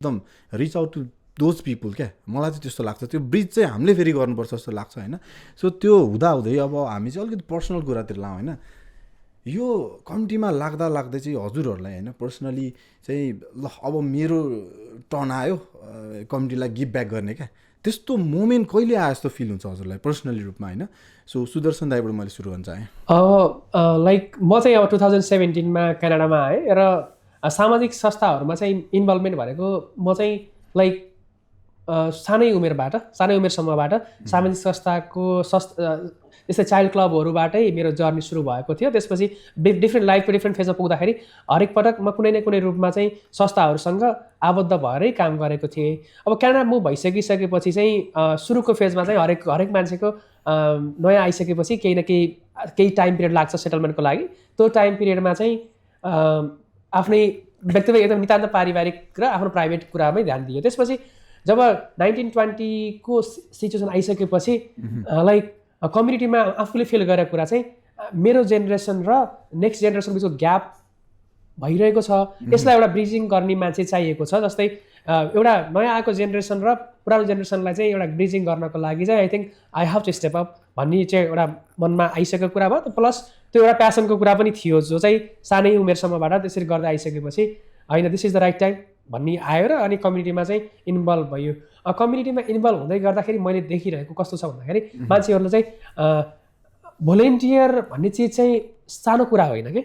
एकदम reach out to those people क्या मलाई चाहिँ त्यस्तो लाग्छ त्यो ब्रिज चाहिँ हामीले फेरि गर्नुपर्छ जस्तो लाग्छ होइन सो त्यो हुँदाहुँदै अब हामी चाहिँ अलिकति पर्सनल कुरातिर लाउँ होइन यो कम्युनिटीमा लाग्दै चाहिँ हजुरहरूलाई होइन पर्सनली चाहिँ ल अब मेरो टर्न आयो कम्युनिटीलाई गिभ ब्याक गर्ने क्या त्यस्तो मोमेन्ट कहिले आयो जस्तो फिल हुन्छ हजुरलाई पर्सनली रूपमा होइन सो सुदर्शन दाइबाट मैले सुरु गर्न चाहेँ लाइक म चाहिँ अब 2017मा क्यानाडामा आएँ र सामाजिक संस्थाहरूमा चाहिँ इन्भल्भमेन्ट भनेको म चाहिँ लाइक सानै उमेरसम्मबाट सामाजिक संस्थाको जस्तै चाइल्ड क्लबहरूबाटै मेरो जर्नी सुरु भएको थियो त्यसपछि डिफ्रेन्ट लाइफको डिफ्रेन्ट फेजमा पुग्दाखेरि हरेक पटक म कुनै न कुनै रूपमा चाहिँ संस्थाहरूसँग आबद्ध भएरै काम गरेको थिएँ अब क्यानाडा मुभ भइसकेपछि चाहिँ सुरुको फेजमा चाहिँ हरेक मान्छेको नयाँ आइसकेपछि केही टाइम पिरियड लाग्छ सेटलमेन्टको लागि त्यो टाइम पिरियडमा चाहिँ आफ्नै व्यक्तिगत एकदम नितान्त पारिवारिक र आफ्नो प्राइभेट कुरामै ध्यान दियो त्यसपछि जब 1920 को सिचुएसन आइसकेपछि लाइक कम्युनिटीमा आफूले फिल गरेको कुरा चाहिँ मेरो जेनेरेसन र नेक्स्ट जेनेरेसन बिचको ग्याप भइरहेको छ यसलाई एउटा ब्रिजिङ गर्ने मान्छे चाहिएको छ जस्तै एउटा नयाँ आएको जेनेरेसन र पुरानो जेनेरेसनलाई चाहिँ एउटा ब्रिजिङ गर्नको लागि चाहिँ I think I have to step up भन्ने चाहिँ एउटा मनमा आइसकेको कुरा भयो प्लस त्यो एउटा प्यासनको कुरा पनि थियो जो चाहिँ सानै उमेरसम्मबाट त्यसरी गर्दै आइसकेपछि होइन this is the right time भन्ने आयो र अनि कम्युनिटीमा चाहिँ इन्भल्भ भयो कम्युनिटीमा इन्भल्भ हुँदै गर्दाखेरि मैले देखिरहेको कस्तो छ भन्दाखेरि मान्छेहरूले चाहिँ भोलिन्टियर भन्ने चिज चाहिँ सानो कुरा होइन कि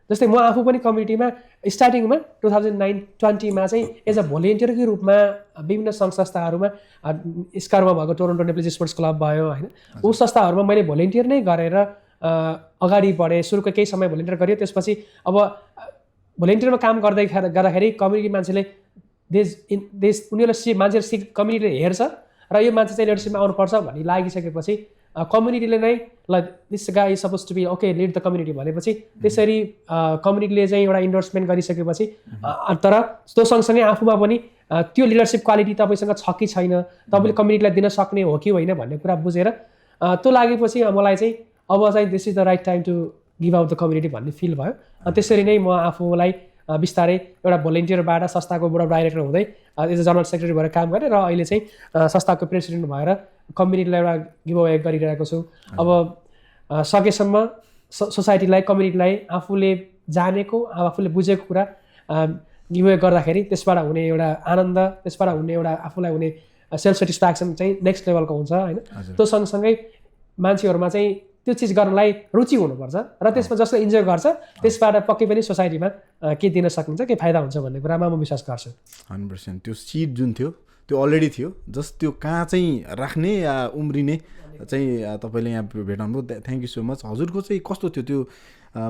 जस्तै म आफू पनि कम्युनिटीमा स्टार्टिङमा 2020मा चाहिँ एज अ भोलिन्टियरकै रूपमा विभिन्न सङ्घ संस्थाहरूमा स्कारमा भएको टोरन्टो नेप्लिज स्पोर्ट्स क्लब भयो होइन ऊ संस्थाहरूमा मैले भोलिन्टियर नै गरेर अगाडि बढेँ सुरुको केही समय भोलिन्टियर गरेँ त्यसपछि अब भोलिन्टियरमा काम गर्दाखेरि कम्युनिटी मान्छेले उनीहरूले मान्छेले कम्युनिटीले हेर्छ र यो मान्छे चाहिँ लिडरसिपमा आउनुपर्छ भन्ने लागिसकेपछि कम्युनिटीले नै ल this guy is suppose to be okay lead the community भनेपछि त्यसरी कम्युनिटीले चाहिँ एउटा इन्डोर्समेन्ट गरिसकेपछि तर त्यो सँगसँगै आफूमा पनि त्यो लिडरसिप क्वालिटी तपाईँसँग छ कि छैन तपाईँले कम्युनिटीलाई दिन सक्ने हो कि होइन भन्ने कुरा बुझेर त्यो लागेपछि मलाई चाहिँ अब चाहिँ this is the right time to give out the community भन्ने फिल भयो त्यसरी नै म आफूलाई बिस्तारै एउटा भोलिन्टियरबाट संस्थाको बोर्ड अफ डाइरेक्टर हुँदै एज अ जनरल सेक्रेटरी भएर काम गरेँ र अहिले चाहिँ संस्थाको प्रेसिडेन्ट भएर कम्युनिटीलाई एउटा गिभ अवे गरिरहेको छु अब सकेसम्म सोसाइटीलाई कम्युनिटीलाई आफूले जानेको आफूले बुझेको कुरा गिभ अवे गर्दाखेरि त्यसबाट हुने एउटा आनन्द त्यसबाट हुने एउटा आफूलाई हुने सेल्फ सेटिस्फ्याक्सन चाहिँ नेक्स्ट लेभलको हुन्छ होइन त्यो सँगसँगै मान्छेहरूमा चाहिँ त्यो चिज गर्नलाई रुचि हुनुपर्छ र त्यसमा जसले इन्जोय गर्छ त्यसबाट पक्कै पनि सोसाइटीमा के दिन सकिन्छ के फाइदा हुन्छ भन्ने कुरामा म विश्वास गर्छु 100%। त्यो सिड जुन थियो त्यो अलरेडी थियो जस्ट त्यो कहाँ चाहिँ राख्ने या उम्रिने चाहिँ तपाईँले यहाँ भेटाउनु भयो थ्याङ्क यू सो मच हजुरको चाहिँ कस्तो थियो त्यो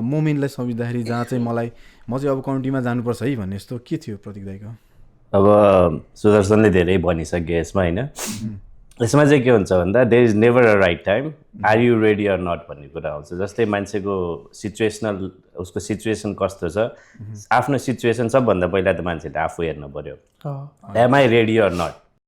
मोमेन्टलाई सम्झिँदाखेरि जहाँ चाहिँ मलाई म चाहिँ अब कम्युनिटीमा जानुपर्छ है भन्ने यस्तो के थियो प्रतीक दाइको अब सुदर्शनले धेरै भनिसके यसमा होइन यसमा चाहिँ के हुन्छ भन्दा there is never a right time are you ready or not भन्ने कुरा आउँछ जस्तै मान्छेको सिचुएसनल उसको सिचुएसन कस्तो छ आफ्नो सिचुएसन सबभन्दा पहिला त मान्छेले आफू हेर्नु पऱ्यो am I ready or not